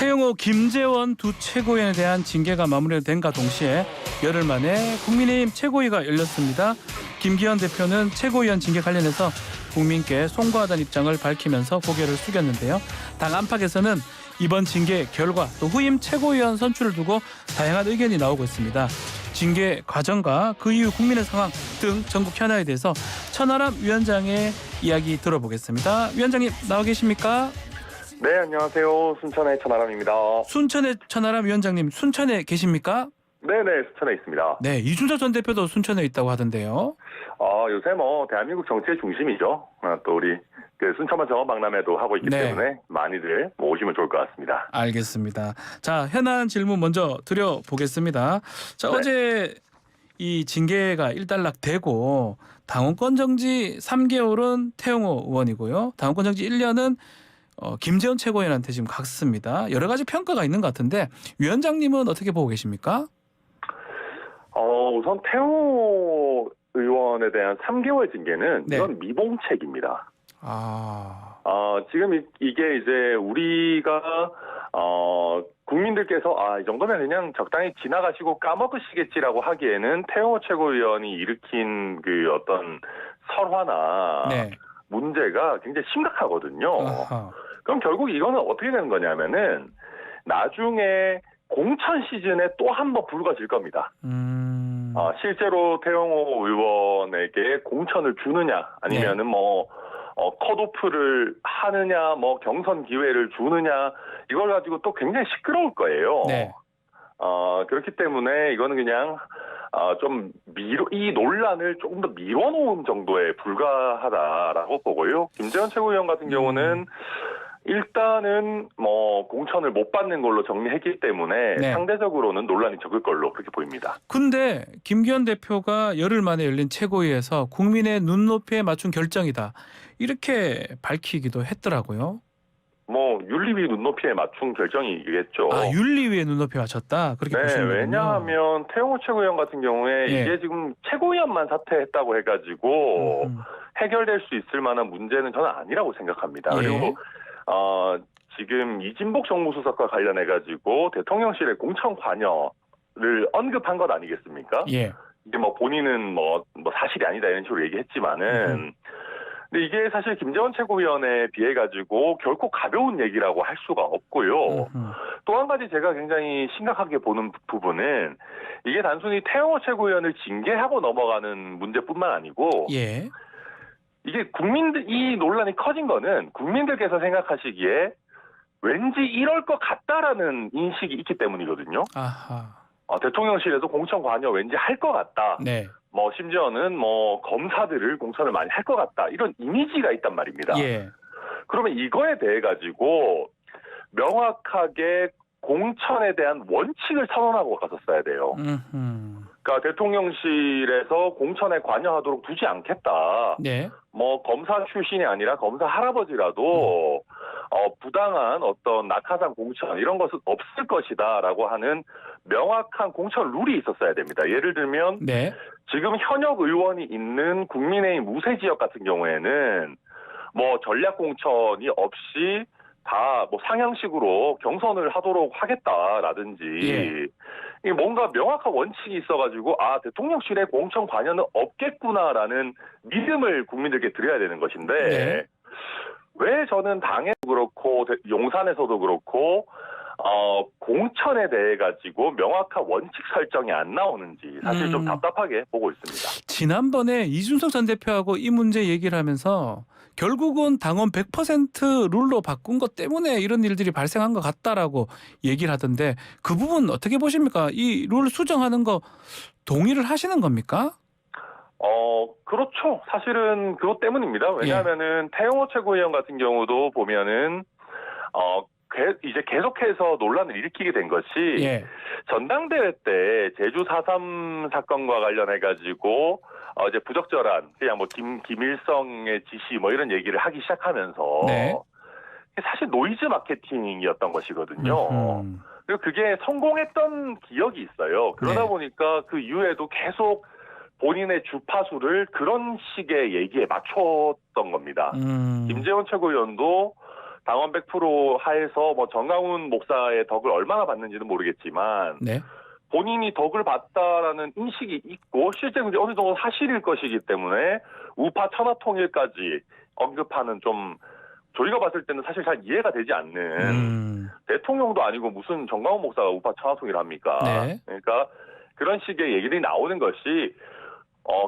태영호, 김재원 두 최고위원에 대한 징계가 마무리된과 동시에 열흘 만에 국민의힘 최고위가 열렸습니다. 김기현 대표는 최고위원 징계 관련해서 국민께 송구하다는 입장을 밝히면서 고개를 숙였는데요. 당 안팎에서는 이번 징계 결과 또 후임 최고위원 선출을 두고 다양한 의견이 나오고 있습니다. 징계 과정과 그 이후 국민의 상황 등 전국 현안에 대해서 천하람 위원장의 이야기 들어보겠습니다. 위원장님 나와 계십니까? 네, 안녕하세요. 순천의 천하람입니다. 순천의 천하람 위원장님, 순천에 계십니까? 네네, 순천에 있습니다. 네, 이준석 전 대표도 순천에 있다고 하던데요. 요새 대한민국 정치의 중심이죠. 또 우리 순천만 정원 박람회도 하고 있기 때문에 많이들 오시면 좋을 것 같습니다. 알겠습니다. 자, 현안 질문 먼저 드려보겠습니다. 자, 어제 이 징계가 일단락되고 당원권 정지 3개월은 태영호 의원이고요. 당원권 정지 1년은 김재원 최고위원한테 지금 갔습니다. 여러 가지 평가가 있는 것 같은데 위원장님은 어떻게 보고 계십니까? 우선 태영호 의원에 대한 3개월 징계는 이건 미봉책입니다. 지금 이게 이제 우리가 국민들께서 이 정도면 그냥 적당히 지나가시고 까먹으시겠지라고 하기에는 태영호 최고위원이 일으킨 그 어떤 설화나 문제가 굉장히 심각하거든요. 그럼 결국 이거는 어떻게 되는 거냐면은 나중에 공천 시즌에 또 한 번 불거질 겁니다. 실제로 태영호 의원에게 공천을 주느냐 아니면은 컷오프를 하느냐 경선 기회를 주느냐 이걸 가지고 또 굉장히 시끄러울 거예요. 그렇기 때문에 이거는 그냥 이 논란을 조금 더 미뤄놓은 정도에 불과하다라고 보고요. 김재원 최고위원 같은 경우는 일단은 공천을 못 받는 걸로 정리했기 때문에 상대적으로는 논란이 적을 걸로 그렇게 보입니다. 근데 김기현 대표가 열흘 만에 열린 최고위에서 국민의 눈높이에 맞춘 결정이다. 이렇게 밝히기도 했더라고요. 윤리위 눈높이에 맞춘 결정이겠죠. 윤리위의 눈높이에 맞췄다. 그렇게 보시는 거군요. 왜냐하면 태영호 최고위원 같은 경우에 이게 지금 최고위원만 사퇴했다고 해가지고 해결될 수 있을 만한 문제는 저는 아니라고 생각합니다. 그리고 지금 이진복 정무수석과 관련해가지고 대통령실의 공천 관여를 언급한 것 아니겠습니까? 이게 본인은 사실이 아니다 이런 식으로 얘기했지만은 근데 이게 사실 김재원 최고위원에 비해 가지고 결코 가벼운 얘기라고 할 수가 없고요. 또 한 가지 제가 굉장히 심각하게 보는 부분은 이게 단순히 태영호 최고위원을 징계하고 넘어가는 문제뿐만 아니고 이게 이 논란이 커진 거는 국민들께서 생각하시기에 왠지 이럴 것 같다라는 인식이 있기 때문이거든요. 대통령실에서 공천 관여 왠지 할 것 같다. 심지어는 검사들을 공천을 많이 할 것 같다. 이런 이미지가 있단 말입니다. 그러면 이거에 대해 가지고 명확하게 공천에 대한 원칙을 선언하고 갔었어야 돼요. 그러니까 대통령실에서 공천에 관여하도록 두지 않겠다. 검사 출신이 아니라 검사 할아버지라도 부당한 어떤 낙하산 공천 이런 것은 없을 것이다라고 하는 명확한 공천 룰이 있었어야 됩니다. 예를 들면 지금 현역 의원이 있는 국민의힘 무세 지역 같은 경우에는 전략 공천이 없이 다 상향식으로 경선을 하도록 하겠다라든지 뭔가 명확한 원칙이 있어가지고 대통령실의 공천 관여는 없겠구나라는 믿음을 국민들께 드려야 되는 것인데 왜 저는 당에도 그렇고 용산에서도 그렇고 공천에 대해 가지고 명확한 원칙 설정이 안 나오는지 사실 좀 답답하게 보고 있습니다. 지난번에 이준석 전 대표하고 이 문제 얘기를 하면서 결국은 당원 100% 룰로 바꾼 것 때문에 이런 일들이 발생한 것 같다라고 얘기를 하던데 그 부분 어떻게 보십니까? 이 룰 수정하는 거 동의를 하시는 겁니까? 그렇죠. 사실은 그것 때문입니다. 왜냐하면은 태영호 최고위원 같은 경우도 보면은 이제 계속해서 논란을 일으키게 된 것이 전당대회 때 제주 4.3 사건과 관련해 가지고 이제 부적절한 그냥 김일성의 지시 이런 얘기를 하기 시작하면서 사실 노이즈 마케팅이었던 것이거든요. 그리고 그게 성공했던 기억이 있어요. 그러다 보니까 그 이후에도 계속 본인의 주파수를 그런 식의 얘기에 맞췄던 겁니다. 김재원 최고위원도 당원 100% 하에서 뭐 정강훈 목사의 덕을 얼마나 받는지는 모르겠지만 네. 본인이 덕을 봤다라는 인식이 있고 실제 어느 정도 사실일 것이기 때문에 우파 천하 통일까지 언급하는 좀 저희가 봤을 때는 사실 잘 이해가 되지 않는 대통령도 아니고 무슨 정강훈 목사가 우파 천하 통일을 합니까? 네. 그러니까 그런 식의 얘기들이 나오는 것이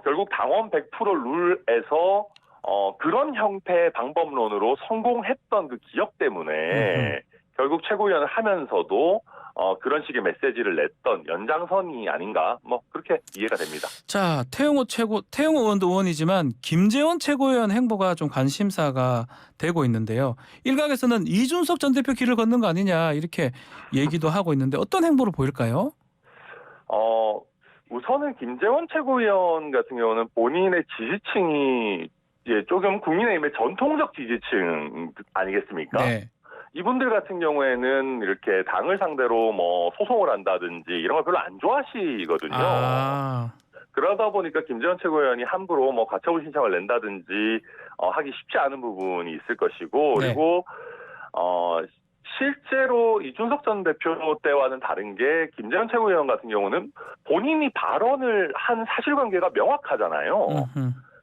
결국 당원 100% 룰에서 그런 형태의 방법론으로 성공했던 그 기억 때문에 결국 최고위원을 하면서도 그런 식의 메시지를 냈던 연장선이 아닌가 뭐 그렇게 이해가 됩니다. 자, 태영호 의원도 의원이지만 김재원 최고위원 행보가 좀 관심사가 되고 있는데요. 일각에서는 이준석 전 대표 길을 걷는 거 아니냐 이렇게 얘기도 하고 있는데 어떤 행보를 보일까요? 우선은 김재원 최고위원 같은 경우는 본인의 지지층이 이제 조금 국민의힘의 전통적 지지층 아니겠습니까? 네. 이분들 같은 경우에는 이렇게 당을 상대로 뭐 소송을 한다든지 이런 걸 별로 안 좋아하시거든요. 그러다 보니까 김재원 최고위원이 함부로 뭐 가처분 신청을 낸다든지 하기 쉽지 않은 부분이 있을 것이고 네. 그리고 실제로 이준석 전 대표 때와는 다른 게 김재원 최고위원 같은 경우는 본인이 발언을 한 사실관계가 명확하잖아요.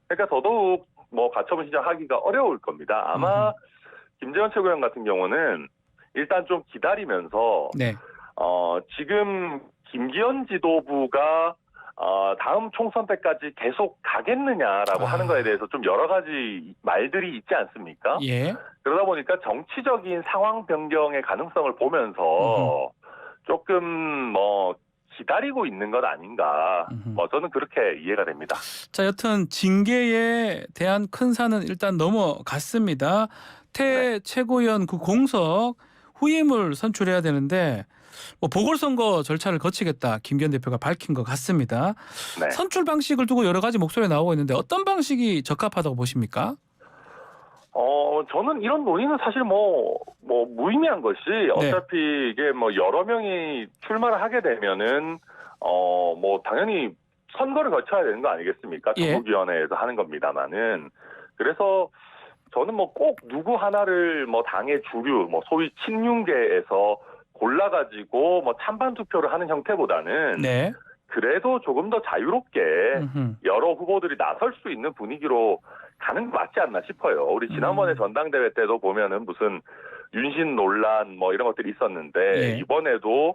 그러니까 더더욱 뭐 가처분 신청하기가 어려울 겁니다. 아마 김재원 최고위원 같은 경우는 일단 좀 기다리면서 네. 지금 김기현 지도부가 다음 총선 때까지 계속 가겠느냐라고 하는 거에 대해서 좀 여러 가지 말들이 있지 않습니까? 예. 그러다 보니까 정치적인 상황 변경의 가능성을 보면서 조금 뭐 기다리고 있는 것 아닌가. 뭐 저는 그렇게 이해가 됩니다. 자, 여튼 징계에 대한 큰 산은 일단 넘어갔습니다. 최고위원 그 공석 후임을 선출해야 되는데 뭐 보궐선거 절차를 거치겠다 김기현 대표가 밝힌 것 같습니다. 네. 선출 방식을 두고 여러 가지 목소리가 나오고 있는데 어떤 방식이 적합하다고 보십니까? 저는 이런 논의는 사실 뭐 무의미한 것이 어차피 이게 뭐 여러 명이 출마를 하게 되면은 뭐 당연히 선거를 거쳐야 되는 거 아니겠습니까? 전국위원회에서 하는 겁니다만은 그래서 저는 뭐 꼭 누구 하나를 뭐 당의 주류 뭐 소위 친윤계에서 골라가지고 뭐 찬반 투표를 하는 형태보다는 네. 그래도 조금 더 자유롭게 여러 후보들이 나설 수 있는 분위기로 가는 거 맞지 않나 싶어요. 우리 지난번에 전당대회 때도 보면은 무슨 윤신 논란 뭐 이런 것들이 있었는데 이번에도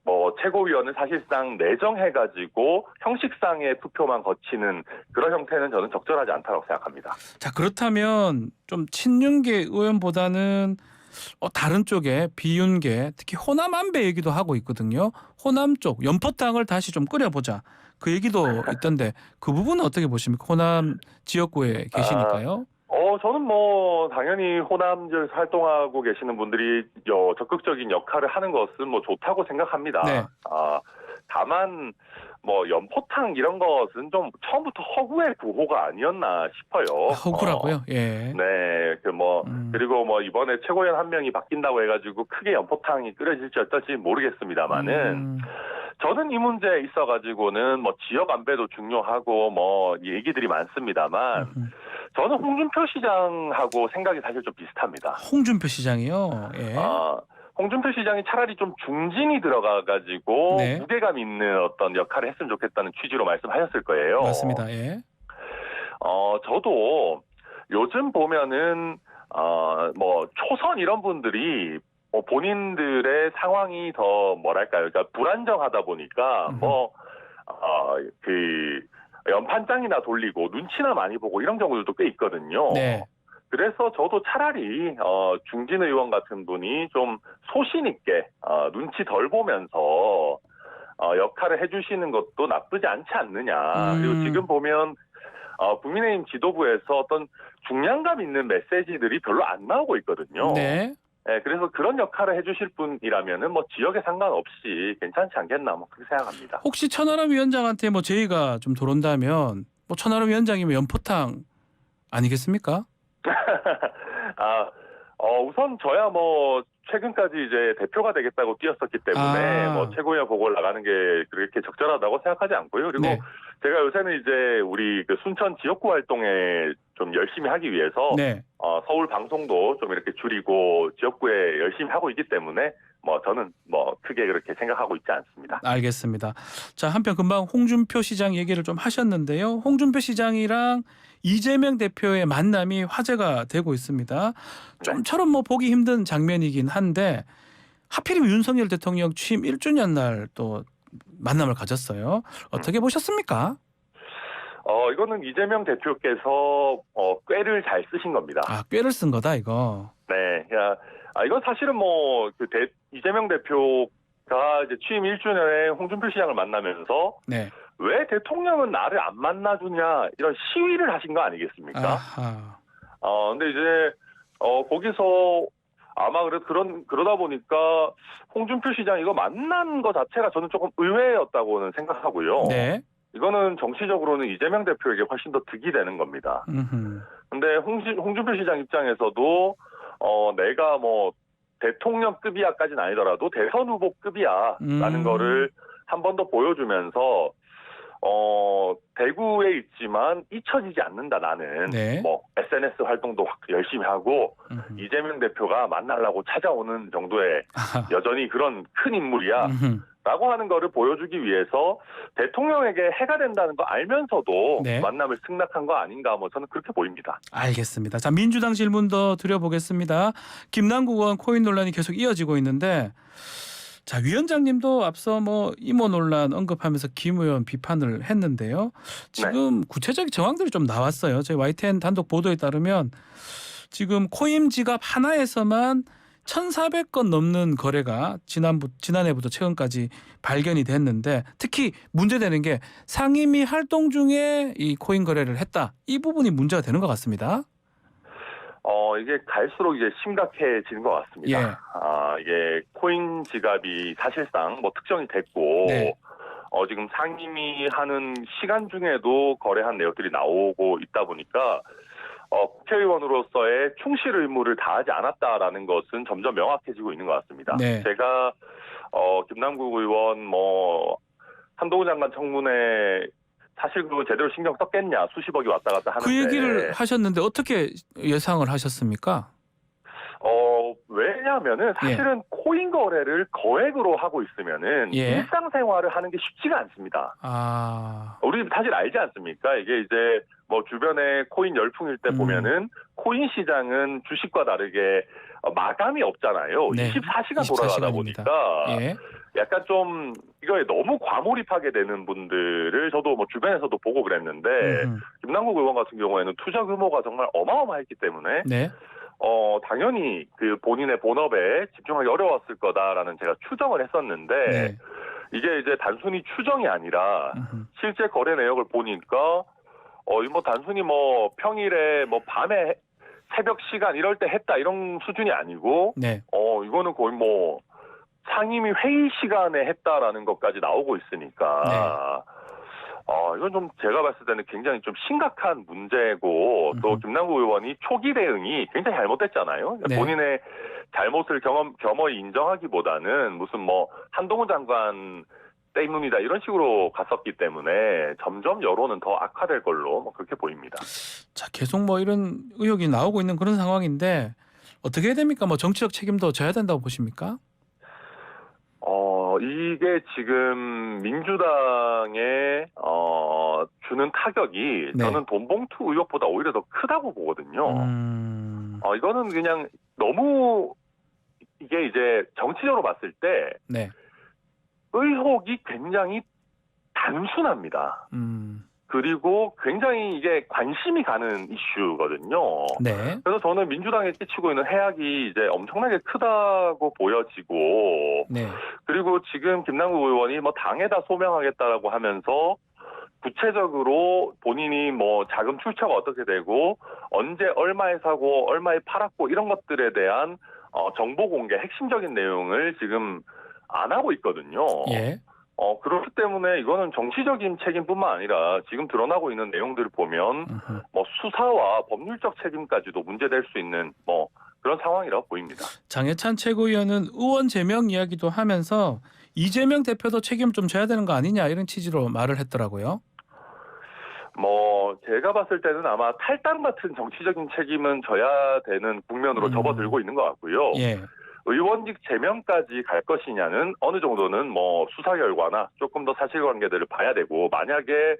뭐 최고위원은 사실상 내정해가지고 형식상의 투표만 거치는 그런 형태는 저는 적절하지 않다고 생각합니다. 자, 그렇다면 좀 친윤계 의원보다는 다른 쪽에 비윤계 특히 호남 안배 얘기도 하고 있거든요. 호남 쪽 연포탕을 다시 좀 끓여보자. 그 얘기도 있던데 그 부분은 어떻게 보십니까? 호남 지역구에 계시니까요. 저는 뭐 당연히 호남 지역에서 활동하고 계시는 분들이 적극적인 역할을 하는 것은 뭐 좋다고 생각합니다. 네. 다만 뭐 연포탕 이런 것은 좀 처음부터 허구의 구호가 아니었나 싶어요. 허구라고요? 예. 네, 그리고 뭐 이번에 최고위원 한 명이 바뀐다고 해가지고 크게 연포탕이 끓여질지 어떨지 모르겠습니다만은 저는 이 문제에 있어가지고는 뭐 지역 안배도 중요하고 뭐 얘기들이 많습니다만 저는 홍준표 시장하고 생각이 사실 좀 비슷합니다. 홍준표 시장이요? 예. 홍준표 시장이 차라리 좀 중진이 들어가가지고 무게감 있는 어떤 역할을 했으면 좋겠다는 취지로 말씀하셨을 거예요. 맞습니다. 예. 저도 요즘 보면은 뭐 초선 이런 분들이 본인들의 상황이 더 뭐랄까요, 그러니까 불안정하다 보니까 그 연판장이나 돌리고 눈치나 많이 보고 이런 경우들도 꽤 있거든요. 네. 그래서 저도 차라리 중진 의원 같은 분이 좀 소신 있게 눈치 덜 보면서 역할을 해주시는 것도 나쁘지 않지 않느냐. 그리고 지금 보면 국민의힘 지도부에서 어떤 중량감 있는 메시지들이 별로 안 나오고 있거든요. 네. 네, 그래서 그런 역할을 해주실 분이라면은 뭐 지역에 상관없이 괜찮지 않겠나 뭐 그렇게 생각합니다. 혹시 천하람 위원장한테 뭐 제의가 좀 들어온다면 뭐 천하람 위원장이면 연포탕 아니겠습니까? 우선 저야 뭐 최근까지 이제 대표가 되겠다고 뛰었었기 때문에 뭐 최고위원 보궐 나가는 게 그렇게 적절하다고 생각하지 않고요. 그리고 제가 요새는 이제 우리 그 순천 지역구 활동에 좀 열심히 하기 위해서 서울 방송도 좀 이렇게 줄이고 지역구에 열심히 하고 있기 때문에 저는 크게 그렇게 생각하고 있지 않습니다. 알겠습니다. 자, 한편 금방 홍준표 시장 얘기를 좀 하셨는데요. 홍준표 시장이랑 이재명 대표의 만남이 화제가 되고 있습니다. 좀처럼 보기 힘든 장면이긴 한데 하필이면 윤석열 대통령 취임 1주년 날 또 만남을 가졌어요. 어떻게 보셨습니까? 이거는 이재명 대표께서 꾀를 잘 쓰신 겁니다. 꾀를 쓴 거다 이거. 네, 이건 사실은 이재명 대표가 이제 취임 1주년에 홍준표 시장을 만나면서 네. 왜 대통령은 나를 안 만나주냐 이런 시위를 하신 거 아니겠습니까? 아하. 근데 이제 거기서 아마 그러다 보니까 홍준표 시장 이거 만난 거 자체가 저는 조금 의외였다고는 생각하고요. 네. 이거는 정치적으로는 이재명 대표에게 훨씬 더 득이 되는 겁니다. 근데 홍준표 시장 입장에서도 내가 대통령급이야까지는 아니더라도 대선 후보급이야라는 거를 한 번 더 보여주면서 대구에 있지만 잊혀지지 않는다 나는. 네. SNS 활동도 열심히 하고 이재명 대표가 만나려고 찾아오는 정도의 여전히 그런 큰 인물이야 라고 하는 거를 보여주기 위해서 대통령에게 해가 된다는 거 알면서도 네. 만남을 승낙한 거 아닌가 저는 그렇게 보입니다. 알겠습니다. 자, 민주당 질문 더 드려보겠습니다. 김남국 의원 코인 논란이 계속 이어지고 있는데 자, 위원장님도 앞서 이모 논란 언급하면서 김 의원 비판을 했는데요. 지금 구체적인 정황들이 좀 나왔어요. 저희 YTN 단독 보도에 따르면 지금 코인 지갑 하나에서만 1,400건 넘는 거래가 지난해부터 최근까지 발견이 됐는데 특히 문제되는 게 상임위 활동 중에 이 코인 거래를 했다. 이 부분이 문제가 되는 것 같습니다. 이게 갈수록 이제 심각해지는 것 같습니다. 예. 이게 코인 지갑이 사실상 특정이 됐고, 네. 지금 상임위 하는 시간 중에도 거래한 내역들이 나오고 있다 보니까, 국회의원으로서의 충실 의무를 다하지 않았다라는 것은 점점 명확해지고 있는 것 같습니다. 네. 제가, 김남국 의원, 한동훈 장관 청문회 사실 그거 제대로 신경 썼겠냐 수십억이 왔다 갔다 하는데 그 얘기를 하셨는데 어떻게 예상을 하셨습니까? 왜냐하면은 사실은 코인 거래를 거액으로 하고 있으면은 일상생활을 하는 게 쉽지가 않습니다. 우리 사실 알지 않습니까? 이게 이제 주변에 코인 열풍일 때 보면은 코인 시장은 주식과 다르게 마감이 없잖아요. 네. 24시간 돌아가다 보니까 약간 좀 이거에 너무 과몰입하게 되는 분들을 저도 주변에서도 보고 그랬는데 김남국 의원 같은 경우에는 투자 규모가 정말 어마어마했기 때문에 당연히 그 본인의 본업에 집중하기 어려웠을 거다라는 제가 추정을 했었는데 이게 이제 단순히 추정이 아니라 실제 거래 내역을 보니까 단순히 평일에 밤에 새벽 시간 이럴 때 했다 이런 수준이 아니고 이거는 거의 상임위 회의 시간에 했다라는 것까지 나오고 있으니까 이건 좀 제가 봤을 때는 굉장히 좀 심각한 문제고 또 김남국 의원이 초기 대응이 굉장히 잘못됐잖아요. 본인의 잘못을 겸허히 인정하기보다는 무슨 한동훈 장관 때문이다 이런 식으로 갔었기 때문에 점점 여론은 더 악화될 걸로 그렇게 보입니다. 자, 계속 이런 의혹이 나오고 있는 그런 상황인데 어떻게 해야 됩니까? 정치적 책임도 져야 된다고 보십니까? 이게 지금 민주당에 주는 타격이 저는 돈봉투 의혹보다 오히려 더 크다고 보거든요. 이거는 그냥 너무 이게 이제 정치적으로 봤을 때 의혹이 굉장히 단순합니다. 그리고 굉장히 이게 관심이 가는 이슈거든요. 그래서 저는 민주당에 끼치고 있는 해악이 이제 엄청나게 크다고 보여지고, 그리고 지금 김남국 의원이 당에다 소명하겠다라고 하면서 구체적으로 본인이 자금 출처가 어떻게 되고 언제 얼마에 사고 얼마에 팔았고 이런 것들에 대한 정보 공개 핵심적인 내용을 지금 안 하고 있거든요. 그렇기 때문에 이거는 정치적인 책임뿐만 아니라 지금 드러나고 있는 내용들을 보면 수사와 법률적 책임까지도 문제될 수 있는 그런 상황이라고 보입니다. 장해찬 최고위원은 의원 제명 이야기도 하면서 이재명 대표도 책임 좀 져야 되는 거 아니냐 이런 취지로 말을 했더라고요. 제가 봤을 때는 아마 탈당 같은 정치적인 책임은 져야 되는 국면으로 접어들고 있는 것 같고요. 예. 의원직 제명까지 갈 것이냐는 어느 정도는 수사 결과나 조금 더 사실관계들을 봐야 되고, 만약에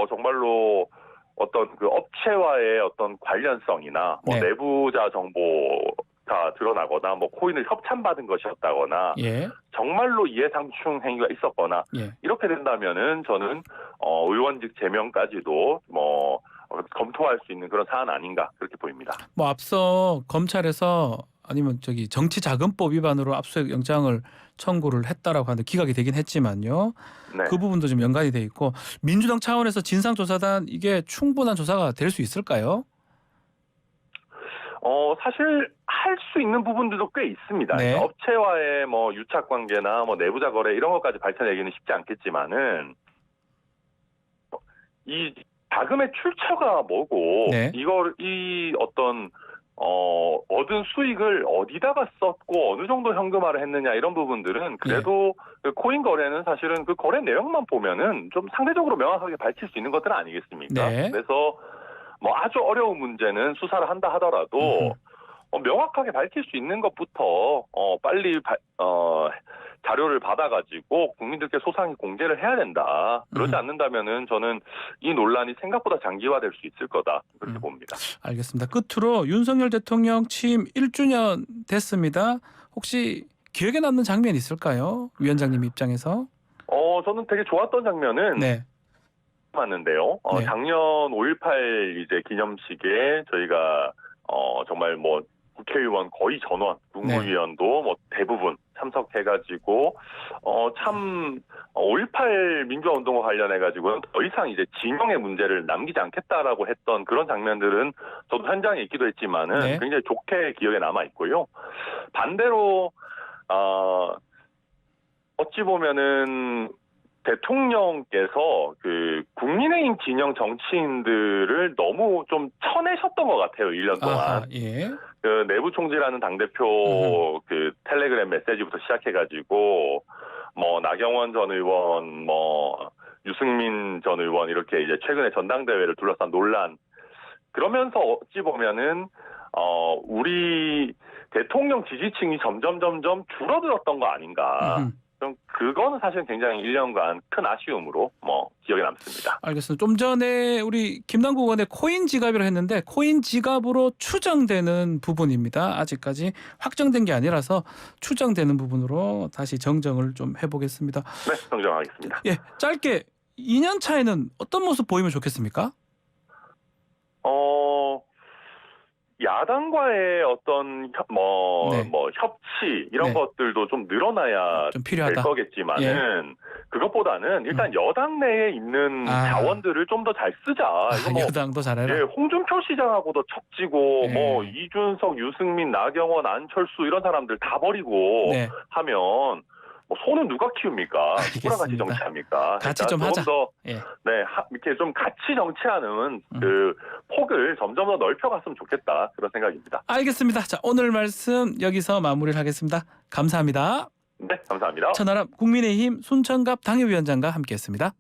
정말로 어떤 그 업체와의 어떤 관련성이나 네. 내부자 정보가 드러나거나 코인을 협찬받은 것이었다거나 예. 정말로 이해상충 행위가 있었거나 예. 이렇게 된다면은 저는 의원직 제명까지도 검토할 수 있는 그런 사안 아닌가 그렇게 보입니다. 앞서 검찰에서 아니면 정치자금법 위반으로 압수수색 영장을 청구를 했다라고 하는데 기각이 되긴 했지만요. 네. 그 부분도 좀 연관이 돼 있고, 민주당 차원에서 진상조사단 이게 충분한 조사가 될 수 있을까요? 사실 할 수 있는 부분들도 꽤 있습니다. 네. 업체와의 유착 관계나 내부자 거래 이런 것까지 밝혀내기는 쉽지 않겠지만은 이 자금의 출처가 뭐고 네. 이 어떤 얻은 수익을 어디다가 썼고 어느 정도 현금화를 했느냐 이런 부분들은 그래도 그 코인 거래는 사실은 그 거래 내용만 보면은 좀 상대적으로 명확하게 밝힐 수 있는 것들은 아니겠습니까? 네. 그래서 아주 어려운 문제는 수사를 한다 하더라도 명확하게 밝힐 수 있는 것부터 빨리 자료를 받아가지고 국민들께 소상히 공개를 해야 된다. 그러지 않는다면은 저는 이 논란이 생각보다 장기화될 수 있을 거다 그렇게 봅니다. 알겠습니다. 끝으로 윤석열 대통령 취임 1주년 됐습니다. 혹시 기억에 남는 장면 있을까요? 위원장님 입장에서? 저는 되게 좋았던 장면은 네. 맞는데요. 네. 작년 5.18 이제 기념식에 저희가 정말 국회의원 거의 전원, 국무위원도 대부분 참석해가지고 참 5.18 민주화 운동과 관련해가지고는 더 이상 이제 진영의 문제를 남기지 않겠다라고 했던 그런 장면들은 저도 현장에 있기도 했지만은 네. 굉장히 좋게 기억에 남아 있고요. 반대로 어찌 보면은 대통령께서 그 국민의힘 진영 정치인들을 너무 좀 쳐내셨던 것 같아요. 1년 동안. 아하, 예. 그 내부 총질하는 당대표 그 텔레그램 메시지부터 시작해가지고 나경원 전 의원, 유승민 전 의원 이렇게 이제 최근에 전당대회를 둘러싼 논란. 그러면서 어찌 보면은 우리 대통령 지지층이 점점 줄어들었던 거 아닌가. 좀 그거는 사실 굉장히 1년간 큰 아쉬움으로 기억에 남습니다. 알겠습니다. 좀 전에 우리 김남국 의원의 코인 지갑이라고 했는데 코인 지갑으로 추정되는 부분입니다. 아직까지 확정된 게 아니라서 추정되는 부분으로 다시 정정을 좀 해보겠습니다. 네, 정정하겠습니다. 예, 짧게 2년 차에는 어떤 모습 보이면 좋겠습니까? 야당과의 어떤 협치 이런 것들도 좀 늘어나야 좀 될 필요하다. 거겠지만은 그것보다는 일단 여당 내에 있는 자원들을 좀 더 잘 쓰자. 이거 여당도 잘해라. 예, 홍준표 시장하고도 척지고 예. 이준석, 유승민, 나경원, 안철수 이런 사람들 다 버리고 네. 하면 소는 누가 키웁니까? 누구랑 같이 정치합니까? 같이 좀 하자. 더, 예. 이렇게 좀 같이 정치하는 그 폭을 점점 더 넓혀갔으면 좋겠다 그런 생각입니다. 알겠습니다. 자, 오늘 말씀 여기서 마무리를 하겠습니다. 감사합니다. 네, 감사합니다. 천하람 국민의힘 순천갑 당협위원장과 함께했습니다.